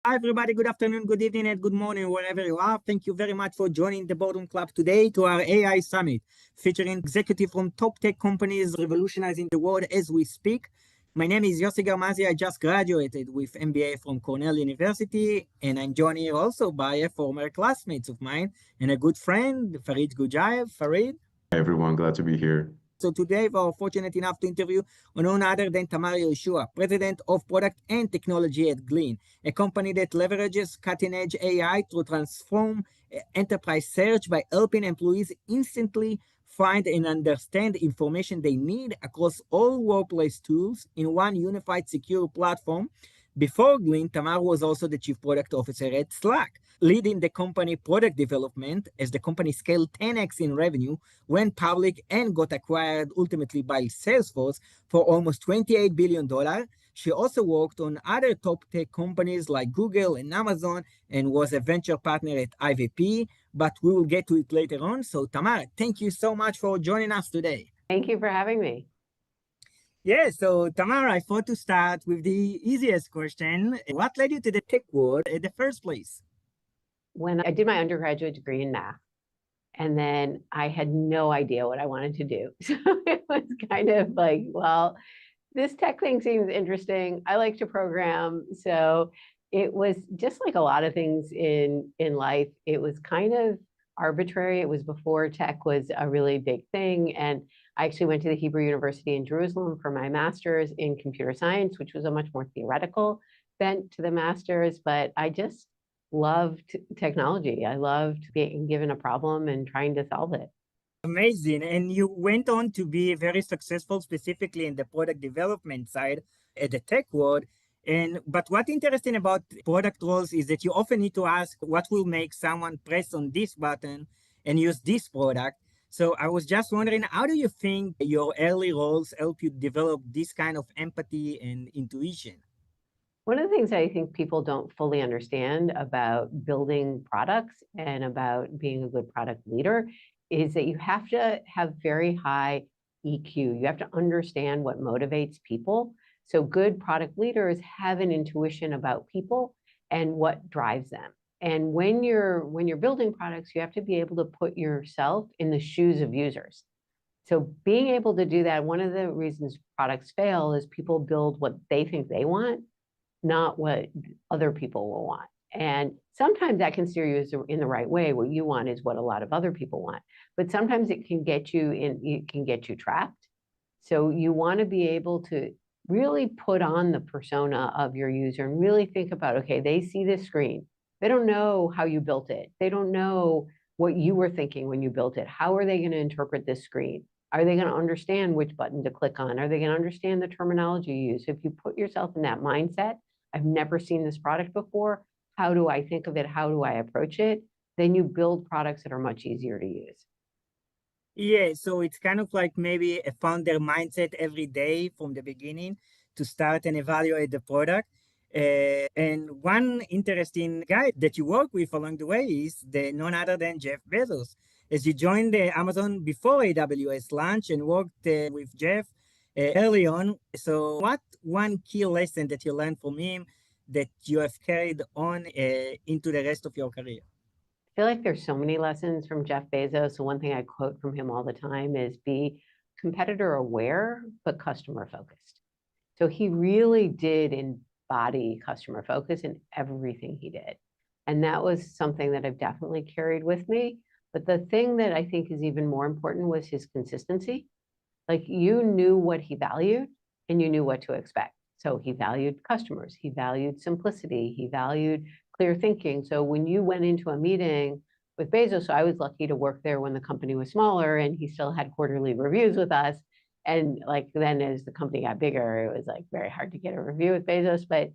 Hi, everybody. Good afternoon, good evening, and good morning, wherever you are. Thank you very much for joining the Boardroom Club today to our AI Summit, featuring executives from top tech companies revolutionizing the world as we speak. My name is Yossi Garmazi. I just graduated with MBA from Cornell University, and I'm joined here also by a former classmate of mine and a good friend, Farid Gujayev. Farid. Hey everyone, glad to be here. So today we are fortunate enough to interview none other than Tamar Yehoshua, President of Product and Technology at Glean, a company that leverages cutting-edge AI to transform enterprise search by helping employees instantly find and understand information they need across all workplace tools in one unified secure platform. Before Glean, Tamar was also the Chief Product Officer at Slack, leading the company product development as the company scaled 10x in revenue, went public, and got acquired ultimately by Salesforce for almost $28 billion. She also worked on other top tech companies like Google and Amazon and was a venture partner at IVP, but we will get to it later on. So Tamar, thank you so much for joining us today. Thank you for having me. Yeah, so Tamar, I thought to start with the easiest question. What led you to the tech world in the first place? When I did my undergraduate degree in math, and then I had no idea what I wanted to do. So it was kind of like, well, this tech thing seems interesting. I like to program. So it was just like a lot of things in life. It was kind of arbitrary. It was before tech was a really big thing. And I actually went to the Hebrew University in Jerusalem for my master's in computer science, which was a much more theoretical bent to the master's. But I just loved technology. I loved being given a problem and trying to solve it. Amazing. And you went on to be very successful, specifically in the product development side at the tech world. But what interesting about product roles is that you often need to ask what will make someone press on this button and use this product. So I was just wondering, how do you think your early roles help you develop this kind of empathy and intuition? One of the things I think people don't fully understand about building products and about being a good product leader is that you have to have very high EQ. You have to understand what motivates people. So good product leaders have an intuition about people and what drives them. And when you're building products, you have to be able to put yourself in the shoes of users. So being able to do that, one of the reasons products fail is people build what they think they want, not what other people will want. And sometimes that can steer you in the right way. What you want is what a lot of other people want. But sometimes it can get you trapped. So you want to be able to really put on the persona of your user and really think about, okay, they see this screen. They don't know how you built it. They don't know what you were thinking when you built it. How are they going to interpret this screen? Are they going to understand which button to click on? Are they going to understand the terminology you use? If you put yourself in that mindset, I've never seen this product before. How do I think of it? How do I approach it? Then you build products that are much easier to use. Yeah, so it's kind of like maybe a founder mindset every day from the beginning to start and evaluate the product. And one interesting guy that you work with along the way is none other than Jeff Bezos. As you joined Amazon before AWS launch and worked with Jeff early on. So what one key lesson that you learned from him that you have carried on into the rest of your career? I feel like there's so many lessons from Jeff Bezos. So one thing I quote from him all the time is be competitor aware, but customer focused. So he really did embody customer focus in everything he did. And that was something that I've definitely carried with me. But the thing that I think is even more important was his consistency. Like you knew what he valued and you knew what to expect. So he valued customers, he valued simplicity, he valued clear thinking. So when you went into a meeting with Bezos, so I was lucky to work there when the company was smaller and he still had quarterly reviews with us. And like then as the company got bigger, it was like very hard to get a review with Bezos, but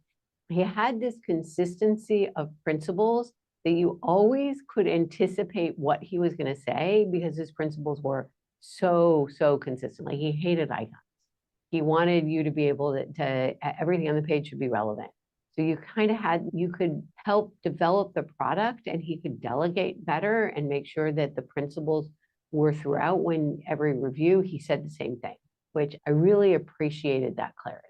he had this consistency of principles that you always could anticipate what he was going to say because his principles were so consistent. Like he hated icons. He wanted you to be able to everything on the page should be relevant. So you kind of you could help develop the product and he could delegate better and make sure that the principles were throughout. When every review, he said the same thing, which I really appreciated that clarity.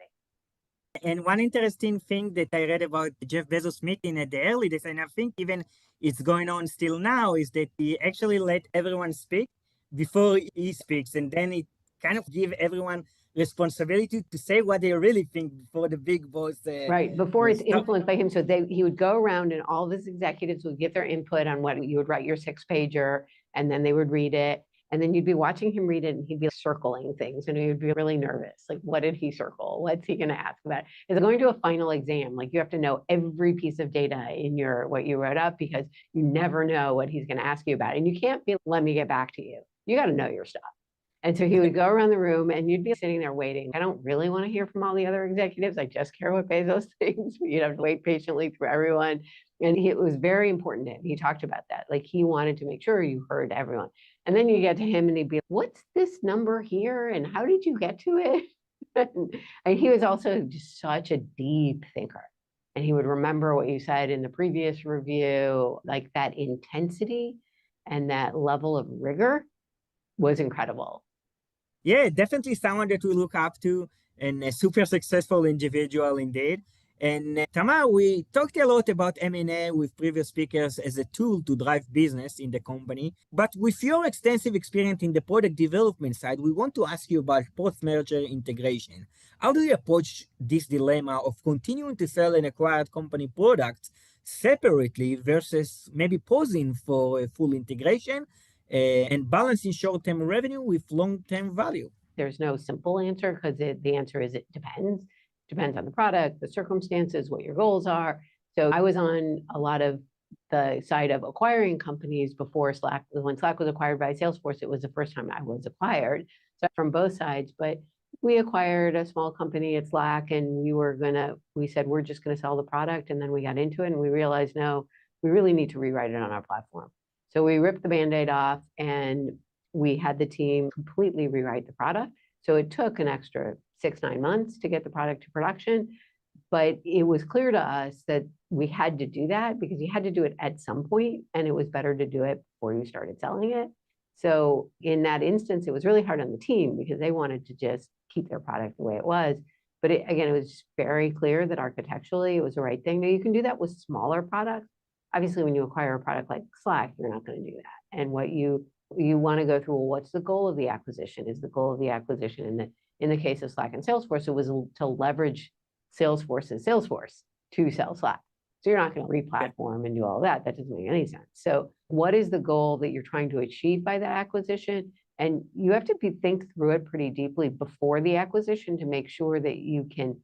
And one interesting thing that I read about Jeff Bezos meeting at the early days, and I think even it's going on still now, is that he actually let everyone speak before he speaks, and then it kind of give everyone responsibility to say what they really think before the big boss. Right, before it's start. influenced by him. So he would go around and all of his executives would give their input on what you would write your 6-pager, and then they would read it. And then you'd be watching him read it and he'd be circling things and you'd be really nervous. Like, what did he circle? What's he going to ask about? Is it going to a final exam? Like, you have to know every piece of data in what you wrote up, because you never know what he's going to ask you about. And you can't be, let me get back to you. You got to know your stuff. And so he would go around the room and you'd be sitting there waiting. I don't really want to hear from all the other executives. I just care what Bezos thinks. You'd have to wait patiently through everyone. And it was very important to him. He talked about that. Like, he wanted to make sure you heard everyone. And then you get to him and he'd be like, what's this number here? And how did you get to it? And he was also just such a deep thinker. And he would remember what you said in the previous review. Like, that intensity and that level of rigor was incredible. Yeah, definitely someone that we look up to, and a super successful individual indeed. And Tamar, we talked a lot about M&A with previous speakers as a tool to drive business in the company. But with your extensive experience in the product development side, we want to ask you about post-merger integration. How do you approach this dilemma of continuing to sell an acquired company products separately versus maybe pausing for a full integration and balancing short-term revenue with long-term value? There's no simple answer, because the answer is it depends. Depends on the product, the circumstances, what your goals are. So I was on a lot of the side of acquiring companies before Slack. When Slack was acquired by Salesforce, it was the first time I was acquired. So from both sides, but we acquired a small company at Slack, and we said, we're just going to sell the product. And then we got into it and we realized, no, we really need to rewrite it on our platform. So we ripped the Band-Aid off and we had the team completely rewrite the product. So it took an extra 6-9 months to get the product to production. But it was clear to us that we had to do that because you had to do it at some point, and it was better to do it before you started selling it. So in that instance, it was really hard on the team because they wanted to just keep their product the way it was. But again, it was just very clear that architecturally it was the right thing. Now, you can do that with smaller products. Obviously, when you acquire a product like Slack, you're not going to do that. And what you want to go through, well, what's the goal of the acquisition? Is the goal of the acquisition in the case of Slack and Salesforce, it was to leverage Salesforce's Salesforce to sell Slack. So you're not going to re-platform and do all that. That doesn't make any sense. So what is the goal that you're trying to achieve by that acquisition? And you have to think through it pretty deeply before the acquisition to make sure that you can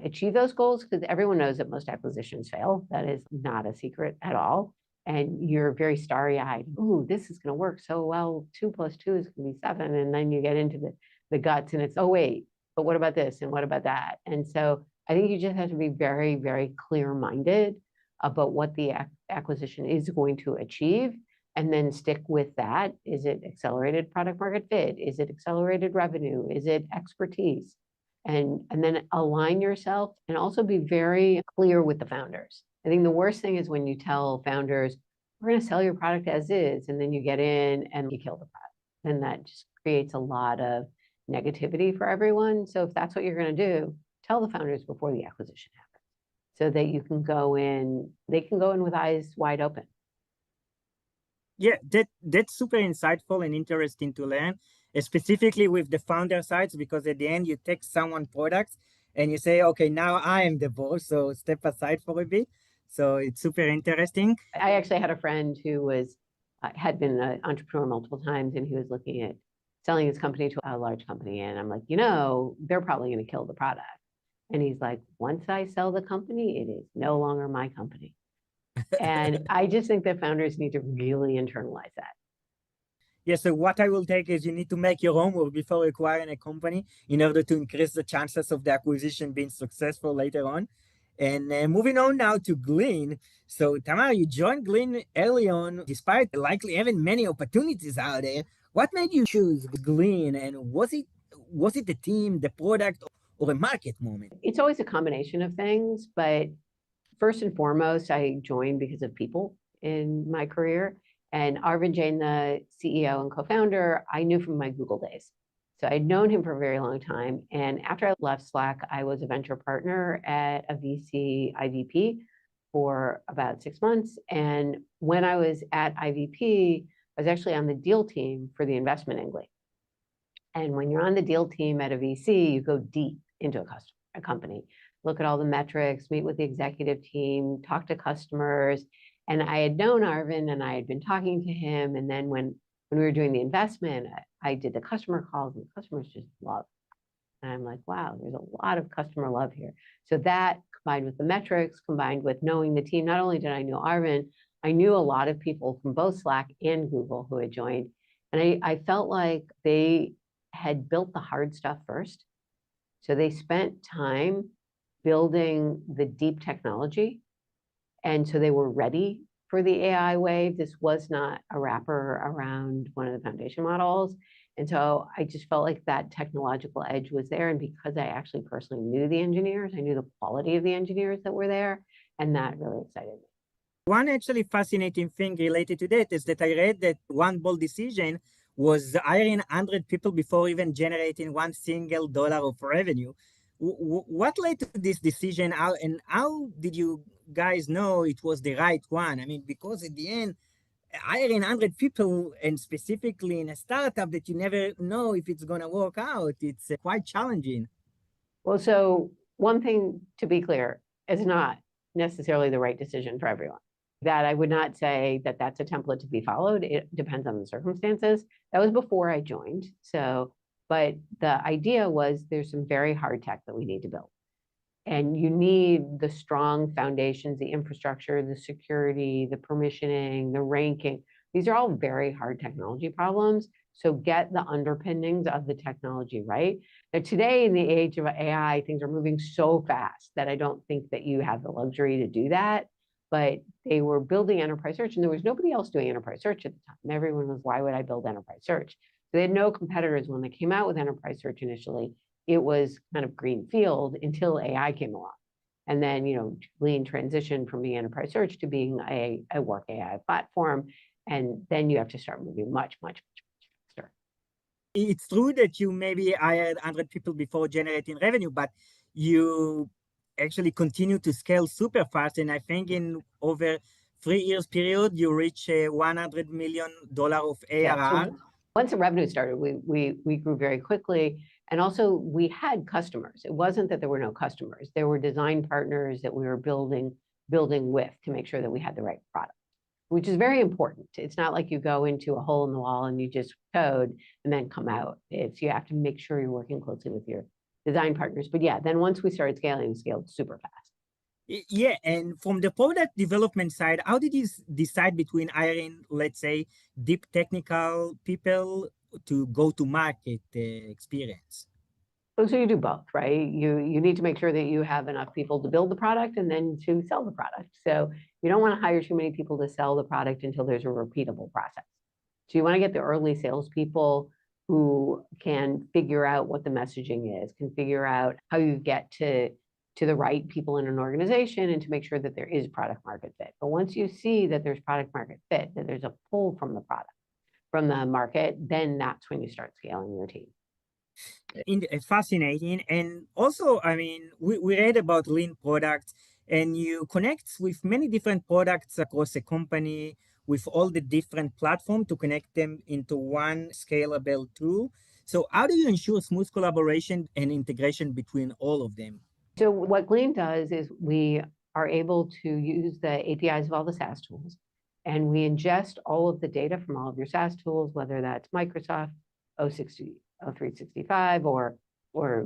achieve those goals, because everyone knows that most acquisitions fail. That is not a secret at all. And you're very starry-eyed. Ooh, this is going to work so well. 2 + 2 is going to be 7. And then you get into the guts and it's, oh, wait, but what about this? And what about that? And so I think you just have to be very, very clear-minded about what the acquisition is going to achieve, and then stick with that. Is it accelerated product market fit? Is it accelerated revenue? Is it expertise? And then align yourself, and also be very clear with the founders. I think the worst thing is when you tell founders, we're going to sell your product as is, and then you get in and you kill the product. And that just creates a lot of negativity for everyone. So if that's what you're going to do, tell the founders before the acquisition happens, so that you can go in, they can go in with eyes wide open. Yeah, that's super insightful and interesting to learn, specifically with the founder sides, because at the end you take someone products and you say, okay, now I am the boss, so step aside for a bit. So it's super interesting. I actually had a friend who had been an entrepreneur multiple times, and he was looking at selling his company to a large company. And I'm like, they're probably going to kill the product. And he's like, once I sell the company, it is no longer my company. And I just think that founders need to really internalize that. Yeah, so what I will take is you need to make your homework before acquiring a company in order to increase the chances of the acquisition being successful later on. And moving on now to Glean. So Tamar, you joined Glean early on, despite likely having many opportunities out there. What made you choose Glean, and was it the team, the product, or a market moment? It's always a combination of things, but first and foremost, I joined because of people in my career. And Arvind Jain, the CEO and co-founder, I knew from my Google days. So I'd known him for a very long time. And after I left Slack, I was a venture partner at a VC IVP for about 6 months. And when I was at IVP, I was actually on the deal team for the investment in Glean. And when you're on the deal team at a VC, you go deep into a company, look at all the metrics, meet with the executive team, talk to customers. And I had known Arvind and I had been talking to him. And then when we were doing the investment, I did the customer calls and the customers just love. And I'm like, wow, there's a lot of customer love here. So that combined with the metrics, combined with knowing the team, not only did I know Arvind, I knew a lot of people from both Slack and Google who had joined. And I felt like they had built the hard stuff first. So they spent time building the deep technology. And so they were ready for the AI wave. This was not a wrapper around one of the foundation models. And so I just felt like that technological edge was there. And because I actually personally knew the engineers, I knew the quality of the engineers that were there. And that really excited me. One actually fascinating thing related to that is that I read that one bold decision was hiring 100 people before even generating $1 single of revenue. What led to this decision? How did you guys know it was the right one? I mean, because at the end, hiring 100 people, and specifically in a startup that you never know if it's going to work out, it's quite challenging. Well, so one thing to be clear, is not necessarily the right decision for everyone. That I would not say that that's a template to be followed. It depends on the circumstances. That was before I joined. So, but the idea was there's some very hard tech that we need to build. And you need the strong foundations, the infrastructure, the security, the permissioning, the ranking. These are all very hard technology problems. So get the underpinnings of the technology right. Now, today, in the age of AI, things are moving so fast that I don't think that you have the luxury to do that. But they were building enterprise search, and there was nobody else doing enterprise search at the time. And everyone was, why would I build enterprise search? So they had no competitors when they came out with enterprise search initially. It was kind of green field until AI came along. And then, Glean transitioned from being enterprise search to being a work AI platform. And then you have to start moving much, much, much, much faster. It's true that you maybe hired 100 people before generating revenue, but you actually continue to scale super fast. And I think in over 3 years period, you reach $100 million of ARR. Yeah, so once the revenue started, we grew very quickly. And also we had customers. It wasn't that there were no customers. There were design partners that we were building with to make sure that we had the right product, which is very important. It's not like you go into a hole in the wall and you just code and then come out. You have to make sure you're working closely with your design partners. But yeah, then once we started scaling, we scaled super fast. Yeah, and from the product development side, how did you decide between hiring, let's say, deep technical people to go to market experience? So you do both, right? You need to make sure that you have enough people to build the product and then to sell the product. So you don't want to hire too many people to sell the product until there's a repeatable process. So you want to get the early salespeople who can figure out what the messaging is, can figure out how you get to the right people in an organization and to make sure that there is product market fit. But once you see that there's product market fit, that there's a pull from the product, from the market, then that's when you start scaling your team. Fascinating. And also, I mean, we read about lean products, and you connect with many different products across a company with all the different platforms to connect them into one scalable tool. So how do you ensure smooth collaboration and integration between all of them? So what Glean does is we are able to use the APIs of all the SaaS tools, and we ingest all of the data from all of your SaaS tools, whether that's Microsoft 365 or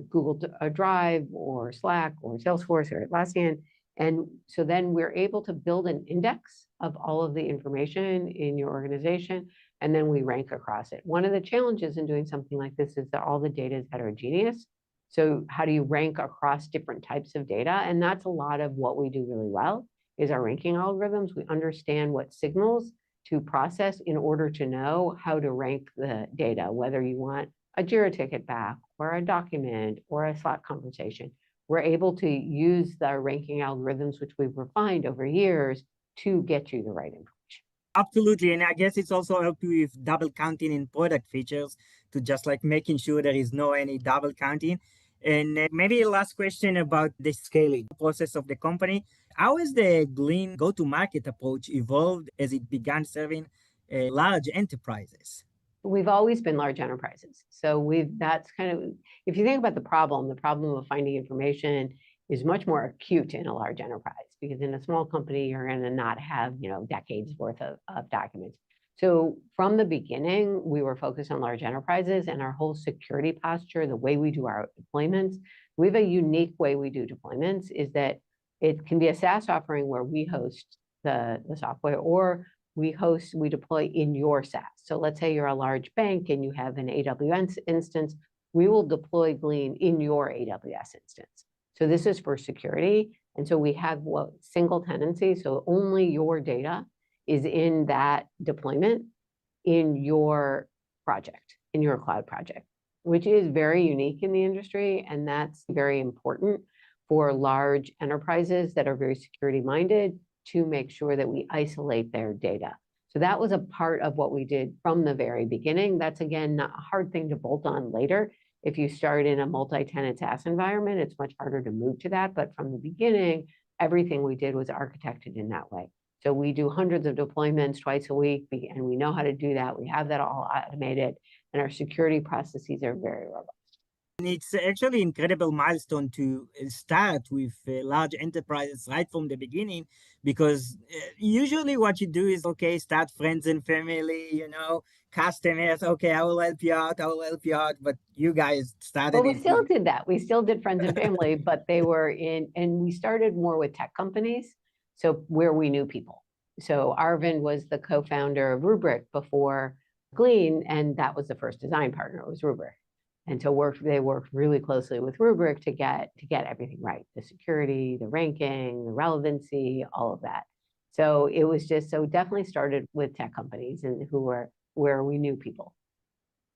Google Drive or Slack or Salesforce or Atlassian. And so then we're able to build an index of all of the information in your organization, and then we rank across it. One of the challenges in doing something like this is that all the data is heterogeneous. So how do you rank across different types of data? And that's a lot of what we do really well, is our ranking algorithms. We understand what signals to process in order to know how to rank the data, whether you want a Jira ticket back or a document or a Slack conversation. We're able to use the ranking algorithms, which we've refined over years, to get you the right information. Absolutely. And I guess it's also helped you with double counting in product features, to just like making sure there is no any double counting. And maybe last question about the scaling process of the company. How has the Glean go-to-market approach evolved as it began serving large enterprises? We've always been large enterprises. So that's kind of, if you think about the problem of finding information is much more acute in a large enterprise, because in a small company, you're going to not have, decades worth of documents. So from the beginning, we were focused on large enterprises, and our whole security posture, the way we do our deployments, we have a unique way we do deployments is that it can be a SaaS offering where we host the software, or we deploy in your SaaS. So let's say you're a large bank and you have an AWS instance, we will deploy Glean in your AWS instance. So this is for security. And so we have single tenancy. So only your data is in that deployment in your project, in your cloud project, which is very unique in the industry. And that's very important for large enterprises that are very security minded to make sure that we isolate their data. So that was a part of what we did from the very beginning. That's, again, not a hard thing to bolt on later. If you start in a multi-tenant SaaS environment, it's much harder to move to that. But from the beginning, everything we did was architected in that way. So we do hundreds of deployments twice a week, and we know how to do that. We have that all automated, and our security processes are very robust. And it's actually incredible milestone to start with large enterprises right from the beginning, because usually what you do is, okay, start friends and family, customers. Okay, I will help you out. But you guys started. Well, we still did that. We still did friends and family, but they were and we started more with tech companies. So where we knew people. So Arvind was the co-founder of Rubrik before Glean, and that was the first design partner, was Rubrik. And so they worked really closely with Rubrik to get everything right, the security, the ranking, the relevancy, all of that. So it was definitely started with tech companies and where we knew people.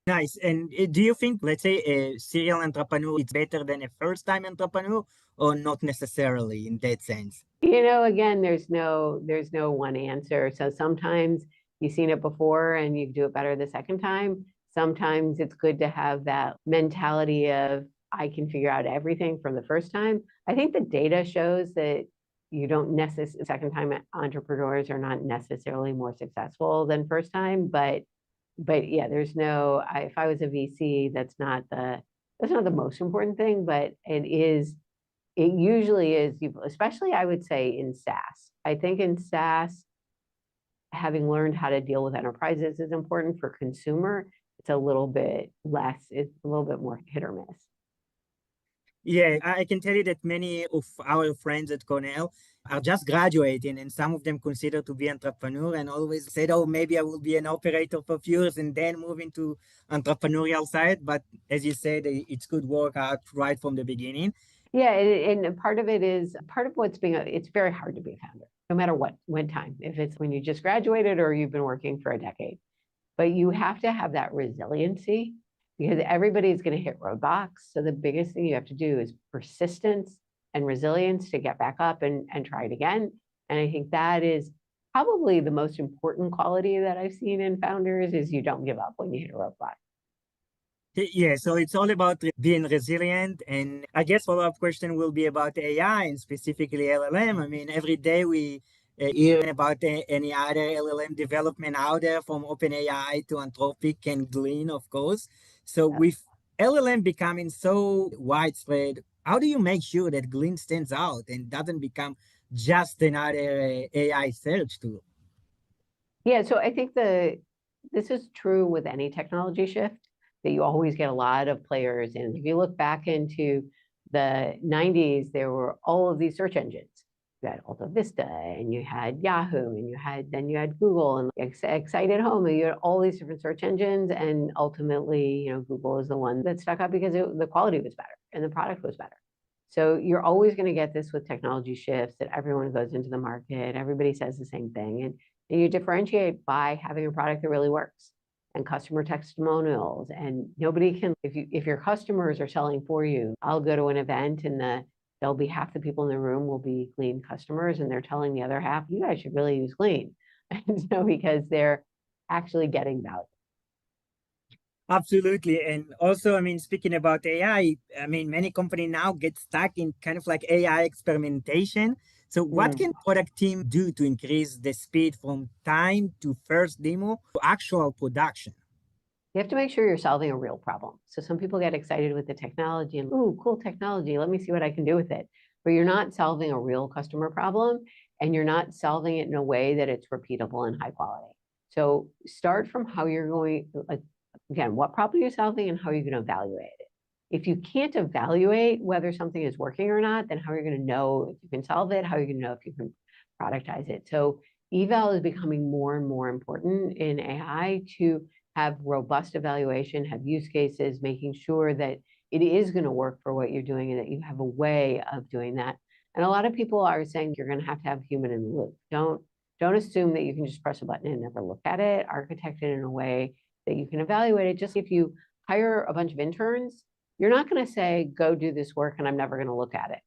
Nice. And do you think, let's say, a serial entrepreneur is better than a first-time entrepreneur, or not necessarily in that sense? Again, there's no one answer. So sometimes you've seen it before and you do it better the second time. Sometimes it's good to have that mentality of, I can figure out everything from the first time. I think the data shows that you don't necessarily, second time entrepreneurs are not necessarily more successful than first time, but yeah, if I was a VC, that's not the most important thing, but it usually is, especially I would say in SaaS. I think in SaaS, having learned how to deal with enterprises is important. For consumer, it's a little bit more hit or miss. Yeah, I can tell you that many of our friends at Cornell are just graduating, and some of them consider to be entrepreneur and always said, oh, maybe I will be an operator for a few years and then move into entrepreneurial side. But as you said, it could work out right from the beginning. Yeah, and part of it's very hard to be a founder, no matter when time, if it's when you just graduated or you've been working for a decade. But you have to have that resiliency, because everybody's going to hit roadblocks. So the biggest thing you have to do is persistence and resilience to get back up and try it again. And I think that is probably the most important quality that I've seen in founders, is you don't give up when you hit a roadblock. Yeah, so it's all about being resilient. And I guess follow-up question will be about AI and specifically LLM. I mean, every day we hear about any other LLM development out there, from OpenAI to Anthropic and Glean, of course. So with LLM becoming so widespread, how do you make sure that Glean stands out and doesn't become just another AI search tool? Yeah, so I think this is true with any technology shift, that you always get a lot of players. And if you look back into the 90s, there were all of these search engines. You had Alta Vista, and you had Yahoo, and then you had Google, and Excited Home, and you had all these different search engines. And ultimately, Google is the one that stuck up because the quality was better and the product was better. So you're always going to get this with technology shifts, that everyone goes into the market, everybody says the same thing, and you differentiate by having a product that really works, and customer testimonials. And nobody can, if your customers are selling for you, I'll go to an event and there'll be half the people in the room will be Glean customers, and they're telling the other half, you guys should really use Glean. And so, because they're actually getting value. Absolutely. And also, I mean, speaking about AI, I mean, many companies now get stuck in kind of like AI experimentation. So what Mm. can product team do to increase the speed from time to first demo to actual production? You have to make sure you're solving a real problem. So some people get excited with the technology and, ooh, cool technology, let me see what I can do with it. But you're not solving a real customer problem, and you're not solving it in a way that it's repeatable and high quality. So start from how you're going, like, again, what problem you're solving and how you're going to evaluate it. If you can't evaluate whether something is working or not, then how are you going to know if you can solve it? How are you going to know if you can productize it? So eval is becoming more and more important in AI to have robust evaluation, have use cases, making sure that it is going to work for what you're doing and that you have a way of doing that. And a lot of people are saying you're going to have human in the loop. Don't assume that you can just press a button and never look at it. Architect it in a way that you can evaluate it. Just if you hire a bunch of interns, you're not going to say, go do this work and I'm never going to look at it.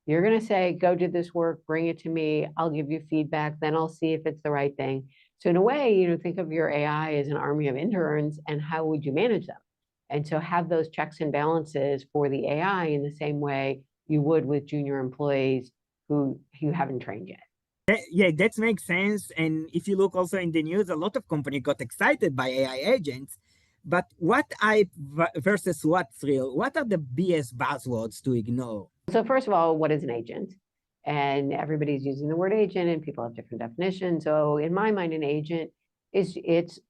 You're going to say, go do this work, bring it to me, I'll give you feedback, then I'll see if it's the right thing. So in a way, think of your AI as an army of interns and how would you manage them? And so have those checks and balances for the AI in the same way you would with junior employees who you haven't trained yet. Yeah, that makes sense. And if you look also in the news, a lot of companies got excited by AI agents. But what hype versus what's real? What are the BS buzzwords to ignore? So first of all, what is an agent? And everybody's using the word agent and people have different definitions. So in my mind, an agent it's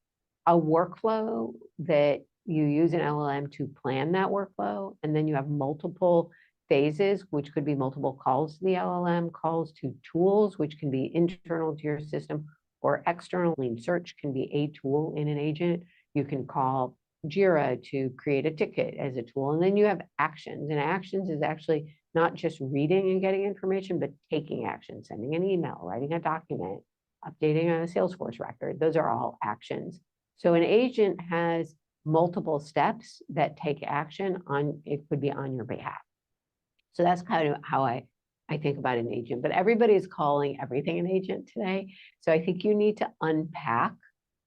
a workflow that you use an LLM to plan that workflow. And then you have multiple phases, which could be multiple calls to the LLM, calls to tools, which can be internal to your system or external. Glean Search can be a tool in an agent. You can call Jira to create a ticket as a tool. And then you have actions. And actions is actually not just reading and getting information, but taking action, sending an email, writing a document, updating a Salesforce record. Those are all actions. So an agent has multiple steps that take action on, it could be on your behalf. So that's kind of how I think about an agent, but everybody is calling everything an agent today. So I think you need to unpack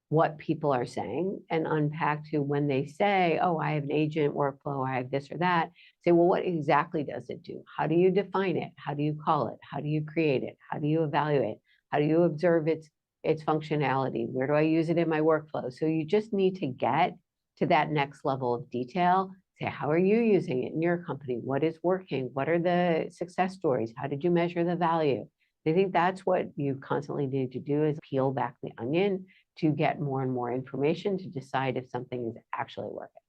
what people are saying and unpack to when they say, oh, I have an agent workflow, I have this or that, say, well, what exactly does it do? How do you define it? How do you call it? How do you create it? How do you evaluate? How do you observe its functionality? Where do I use it in my workflow? So you just need to get to that next level of detail. Say, how are you using it in your company? What is working? What are the success stories? How did you measure the value? I think that's what you constantly need to do is peel back the onion to get more and more information to decide if something is actually working.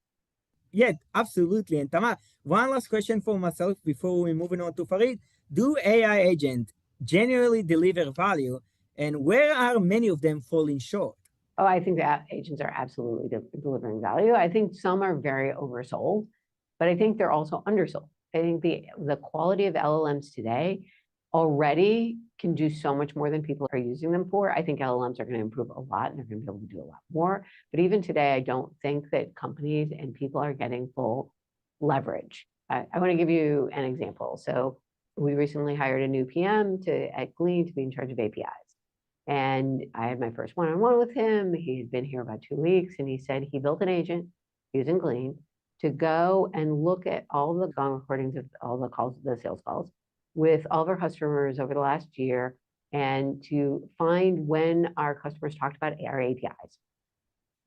Yeah, absolutely. And Tamar, one last question for myself before we moving on to Farid. Do AI agents genuinely deliver value, and where are many of them falling short? Oh, I think that agents are absolutely delivering value. I think some are very oversold, but I think they're also undersold. I think the quality of LLMs today already can do so much more than people are using them for. I think LLMs are going to improve a lot and they're going to be able to do a lot more. But even today, I don't think that companies and people are getting full leverage. I want to give you an example. So we recently hired a new PM at Glean to be in charge of APIs. And I had my first one-on-one with him. He had been here about 2 weeks, and he said he built an agent using Glean to go and look at all the gone recordings of all the calls, the sales calls, with all of our customers over the last year, and to find when our customers talked about our APIs.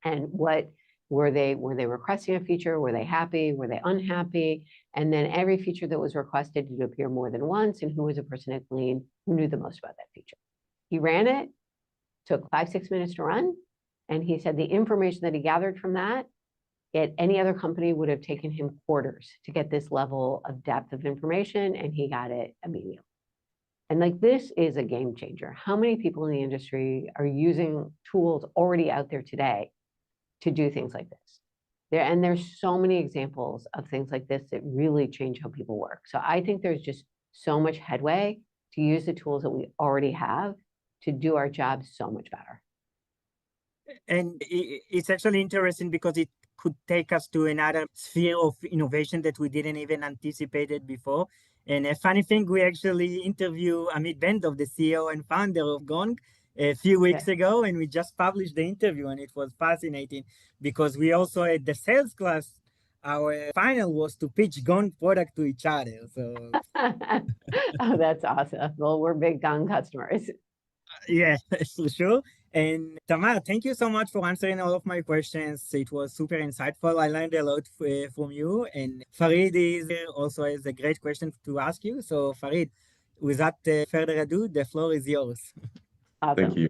And what were they requesting a feature? Were they happy? Were they unhappy? And then every feature that was requested did appear more than once, and who was a person at Glean who knew the most about that feature. He ran it, took 5-6 minutes to run. And he said the information that he gathered from that at any other company would have taken him quarters to get this level of depth of information. And he got it immediately. And like, this is a game changer. How many people in the industry are using tools already out there today to do things like this? There's so many examples of things like this that really change how people work. So I think there's just so much headway to use the tools that we already have to do our jobs so much better. And it's actually interesting because it could take us to another sphere of innovation that we didn't even anticipate it before. And a funny thing, we actually interview Amit Bendov, the CEO and founder of Gong, a few Yeah. weeks ago, and we just published the interview, and it was fascinating because we also had the sales class. Our final was to pitch Gone product to each other. So Oh, that's awesome. Well, we're big Gong customers. yeah, for sure. And Tamar, thank you so much for answering all of my questions. It was super insightful. I learned a lot from you. And Farid is also has a great question to ask you. So Farid, without further ado, the floor is yours. Thank Awesome. you.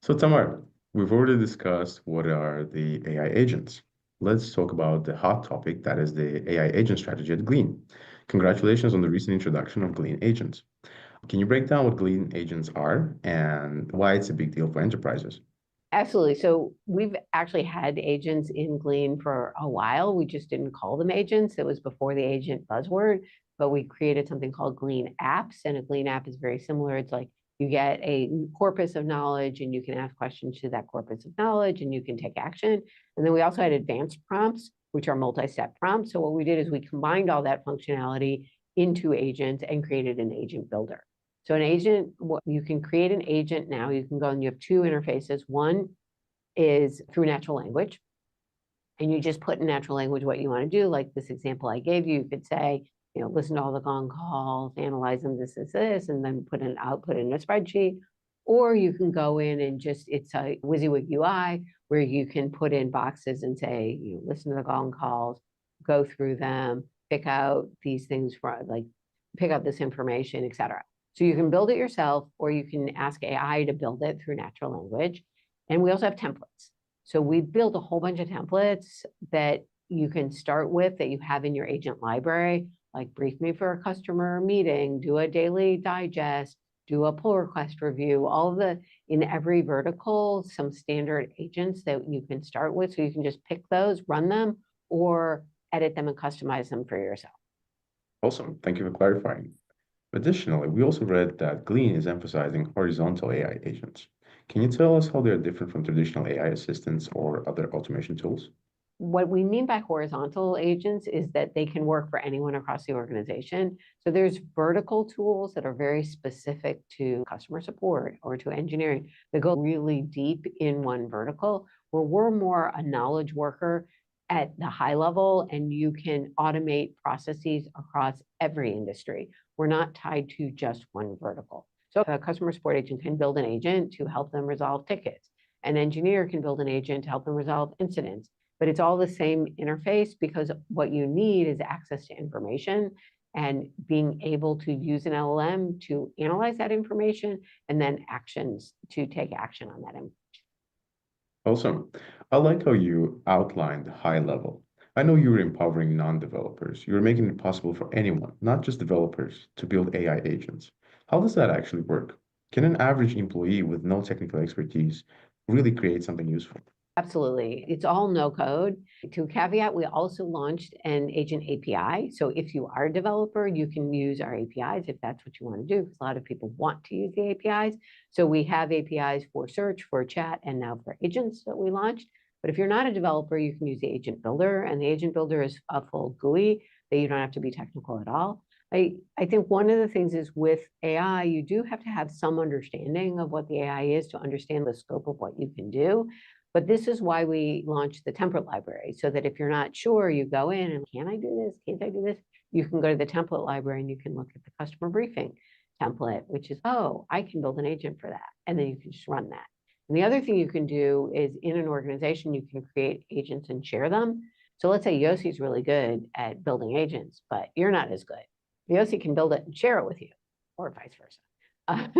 So, Tamar, we've already discussed what are the AI agents. Let's talk about the hot topic that is the AI agent strategy at Glean. Congratulations on the recent introduction of Glean Agents. Can you break down what Glean Agents are and why it's a big deal for enterprises? Absolutely. So we've actually had agents in Glean for a while. We just didn't call them agents. It was before the agent buzzword, but we created something called Glean Apps. And a Glean app is very similar. It's like you get a corpus of knowledge and you can ask questions to that corpus of knowledge and you can take action. And then we also had advanced prompts, which are multi-step prompts. So what we did is we combined all that functionality into agents and created an agent builder. So an agent, you can create an agent now. You can go and you have two interfaces. One is through natural language. And you just put in natural language what you want to do. Like this example I gave you, you could say, listen to all the Gong calls, analyze them, this, and then put an output in a spreadsheet. Or you can go in and it's a WYSIWYG UI where you can put in boxes and say, listen to the Gong calls, go through them, pick out these things pick out this information, et cetera. So you can build it yourself, or you can ask AI to build it through natural language. And we also have templates. So we've built a whole bunch of templates that you can start with that you have in your agent library, like brief me for a customer meeting, do a daily digest, do a pull request review, in every vertical, some standard agents that you can start with. So you can just pick those, run them, or edit them and customize them for yourself. Awesome. Thank you for clarifying. Additionally, we also read that Glean is emphasizing horizontal AI agents. Can you tell us how they're different from traditional AI assistants or other automation tools? What we mean by horizontal agents is that they can work for anyone across the organization. So there's vertical tools that are very specific to customer support or to engineering that go really deep in one vertical, where we're more a knowledge worker at the high level, and you can automate processes across every industry. We're not tied to just one vertical. So a customer support agent can build an agent to help them resolve tickets. An engineer can build an agent to help them resolve incidents. But it's all the same interface, because what you need is access to information and being able to use an LLM to analyze that information and then actions to take action on that information. Awesome. I like how you outlined high level. I know you're empowering non-developers. You're making it possible for anyone, not just developers, to build AI agents. How does that actually work? Can an average employee with no technical expertise really create something useful? Absolutely. It's all no code. To caveat, we also launched an agent API. So if you are a developer, you can use our APIs if that's what you want to do, because a lot of people want to use the APIs. So we have APIs for search, for chat, and now for agents that we launched. But if you're not a developer, you can use the agent builder, and the agent builder is a full GUI that you don't have to be technical at all. I think one of the things is with AI, you do have to have some understanding of what the AI is to understand the scope of what you can do. But this is why we launched the template library, so that if you're not sure, you go in and can I do this? Can't I do this? You can go to the template library and you can look at the customer briefing template, which is, oh, I can build an agent for that. And then you can just run that. And the other thing you can do is in an organization, you can create agents and share them. So let's say Yossi's really good at building agents, but you're not as good. Yossi can build it and share it with you, or vice versa.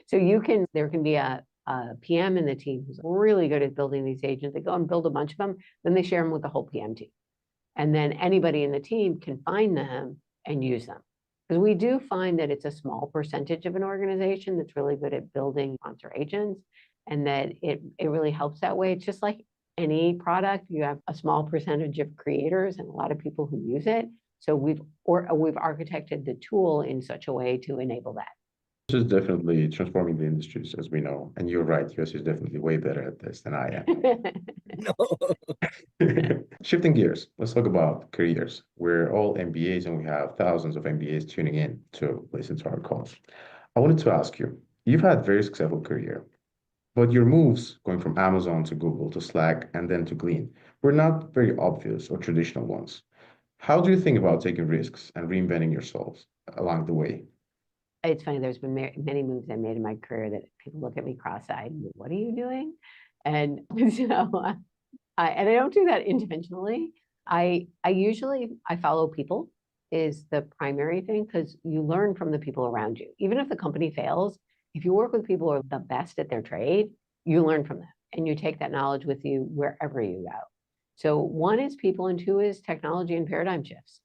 So there can be a PM in the team who's really good at building these agents. They go and build a bunch of them, then they share them with the whole PM team. And then anybody in the team can find them and use them. Because we do find that it's a small percentage of an organization that's really good at building sponsor agents, and that it really helps that way. It's just like any product, you have a small percentage of creators and a lot of people who use it. So we've architected the tool in such a way to enable that. This is definitely transforming the industries, as we know. And you're right, US is definitely way better at this than I No. am. Shifting gears, let's talk about careers. We're all MBAs and we have thousands of MBAs tuning in to listen to our calls. I wanted to ask you, You've had a very successful career, but your moves going from Amazon to Google to Slack and then to Glean were not very obvious or traditional ones. How do you think about taking risks and reinventing yourselves along the way? It's funny, there's been many moves I made in my career that people look at me cross-eyed, what are you doing? And so and I don't do that intentionally. I usually follow people is the primary thing, because you learn from the people around you. Even if the company fails, if you work with people who are the best at their trade, you learn from them and you take that knowledge with you wherever you go. So one is people and two is technology and paradigm shifts.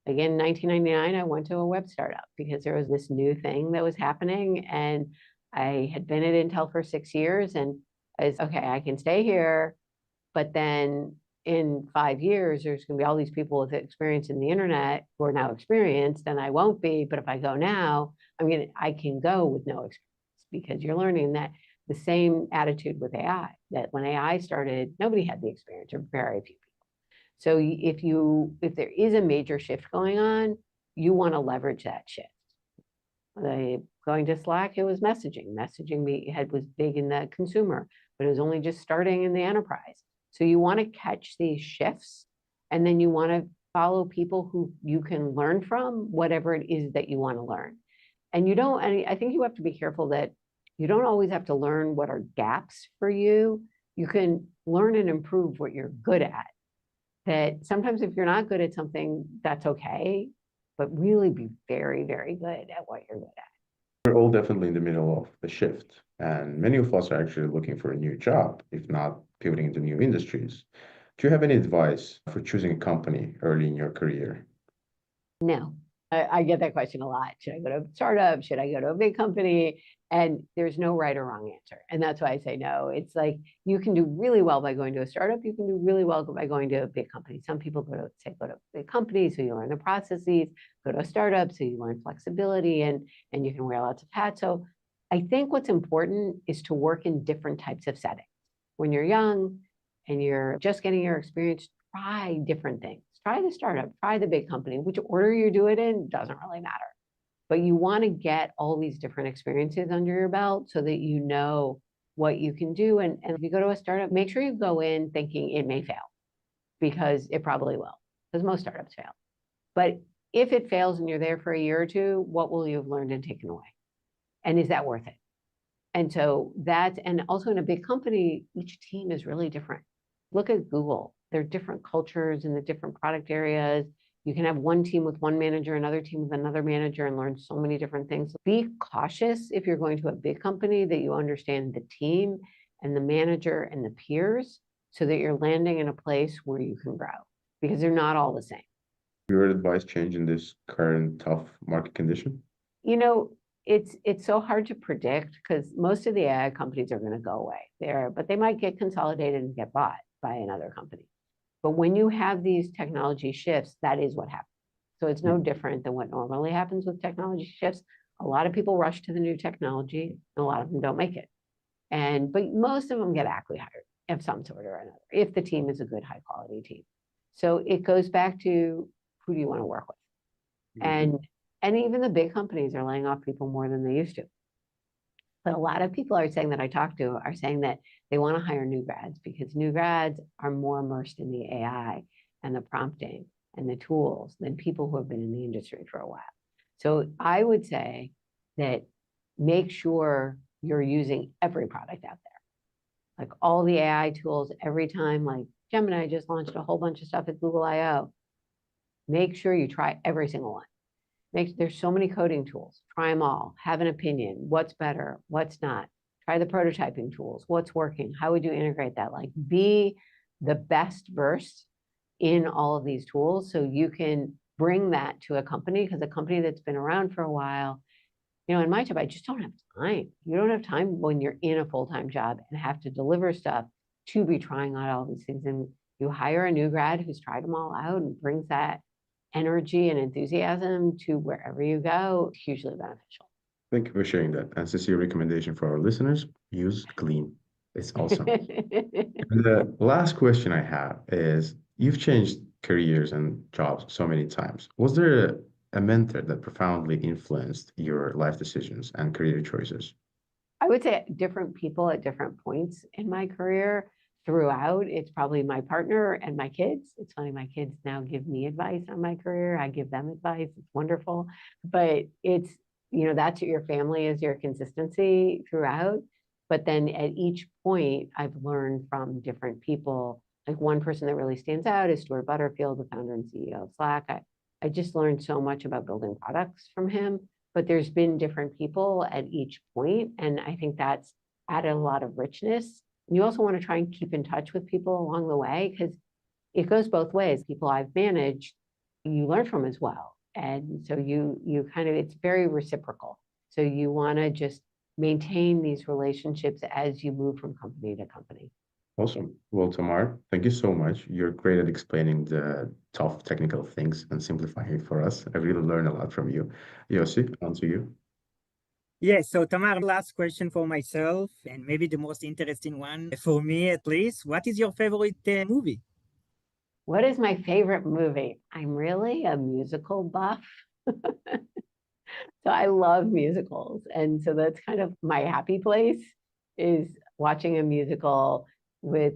Again, in 1999, I went to a web startup because there was this new thing that was happening, and I had been at Intel for 6 years, and I was, okay, I can stay here, but then in 5 years, there's going to be all these people with experience in the internet who are now experienced, and I won't be. But if I go now, I can go with no experience, because you're learning that the same attitude with AI, that when AI started, nobody had the experience, or very few people. So if there is a major shift going on, you want to leverage that shift. Going to Slack, it was messaging. Messaging was big in the consumer, but it was only just starting in the enterprise. So you want to catch these shifts, and then you want to follow people who you can learn from, whatever it is that you want to learn. And I think you have to be careful that you don't always have to learn what are gaps for you. You can learn and improve what you're good at. That sometimes if you're not good at something, that's okay, but really be very, very good at what you're good at. We're all definitely in the middle of the shift, and many of us are actually looking for a new job, if not pivoting into new industries. Do you have any advice for choosing a company early in your career? No, I get that question a lot. Should I go to a startup? Should I go to a big company? And there's no right or wrong answer. And that's why I say no. It's like you can do really well by going to a startup. You can do really well by going to a big company. Some people go to big companies so you learn the processes, go to a startup so you learn flexibility and you can wear lots of hats. So I think what's important is to work in different types of settings. When you're young and you're just getting your experience, try different things. Try the startup, try the big company. Which order you do it in doesn't really matter. But you want to get all these different experiences under your belt so that you know what you can do. And if you go to a startup, make sure you go in thinking it may fail, because it probably will, because most startups fail. But if it fails and you're there for a year or two, what will you have learned and taken away? And is that worth it? And so and also in a big company, each team is really different. Look at Google. There are different cultures in the different product areas. You can have one team with one manager, another team with another manager, and learn so many different things. Be cautious if you're going to a big company that you understand the team and the manager and the peers, so that you're landing in a place where you can grow, because they're not all the same. Your advice change in this current tough market condition? It's so hard to predict, because most of the AI companies are going to go away but they might get consolidated and get bought by another company. But when you have these technology shifts, that is what happens. So it's no different than what normally happens with technology shifts. A lot of people rush to the new technology, and a lot of them don't make it. But most of them get acqui-hired of some sort or another, if the team is a good, high quality team. So it goes back to, who do you want to work with? And even the big companies are laying off people more than they used to. But a lot of people are saying that I talk to are saying that they want to hire new grads, because new grads are more immersed in the AI and the prompting and the tools than people who have been in the industry for a while. So I would say that make sure you're using every product out there, like all the AI tools every time. Like Gemini just launched a whole bunch of stuff at Google I/O. Make sure you try every single one. There's so many coding tools. Try them all. Have an opinion. What's better? What's not? Try the prototyping tools. What's working? How would you integrate that? Like, be the best versed in all of these tools so you can bring that to a company, because a company that's been around for a while, in my job, I just don't have time. You don't have time when you're in a full-time job and have to deliver stuff to be trying out all these things. And you hire a new grad who's tried them all out and brings that energy and enthusiasm to wherever you go, hugely beneficial. Thank you for sharing that. And sincere recommendation for our listeners, use Glean. It's awesome. And the last question I have is, you've changed careers and jobs so many times. Was there a mentor that profoundly influenced your life decisions and career choices? I would say different people at different points in my career. Throughout, it's probably my partner and my kids. It's funny, my kids now give me advice on my career. I give them advice. It's wonderful. But it's, that's your family is your consistency throughout. But then at each point, I've learned from different people. Like one person that really stands out is Stuart Butterfield, the founder and CEO of Slack. I just learned so much about building products from him. But there's been different people at each point, and I think that's added a lot of richness. You also want to try and keep in touch with people along the way, because it goes both ways. People I've managed, you learn from as well. And so you kind of, it's very reciprocal. So you want to just maintain these relationships as you move from company to company. Awesome. Well, Tamar, thank you so much. You're great at explaining the tough technical things and simplifying it for us. I really learned a lot from you. Yossi, on to you. Yes, so Tamar, last question for myself, and maybe the most interesting one for me at least. What is your favorite movie? What is my favorite movie? I'm really a musical buff. So I love musicals. And so that's kind of my happy place, is watching a musical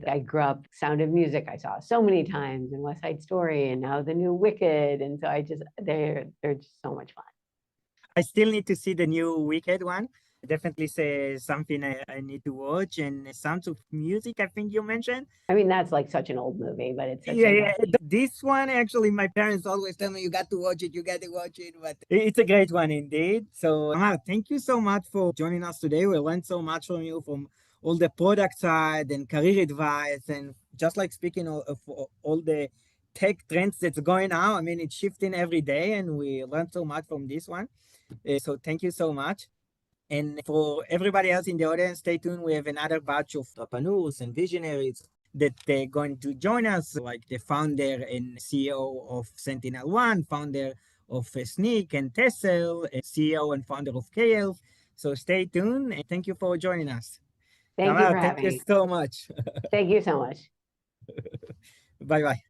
I grew up Sound of Music. I saw so many times, in West Side Story, and now the new Wicked. And so they're just so much fun. I still need to see the new Wicked one. Definitely say something I need to watch. And Sounds of Music, I think you mentioned. I mean, that's like such an old movie, but it's such yeah. This one, actually, my parents always tell me, you got to watch it, but it's a great one indeed. So, Amar, thank you so much for joining us today. We learned so much from you, from all the product side and career advice, and just like speaking of all the tech trends that's going on. I mean, it's shifting every day, and we learned so much from this one. So thank you so much. And for everybody else in the audience, stay tuned. We have another batch of entrepreneurs and visionaries that they're going to join us, like the founder and CEO of Sentinel One, founder of Sneak and Tessel, CEO and founder of KL. So stay tuned, and thank you for joining us. Thank you for Thank having you me. so much. Thank you so much. Bye-bye.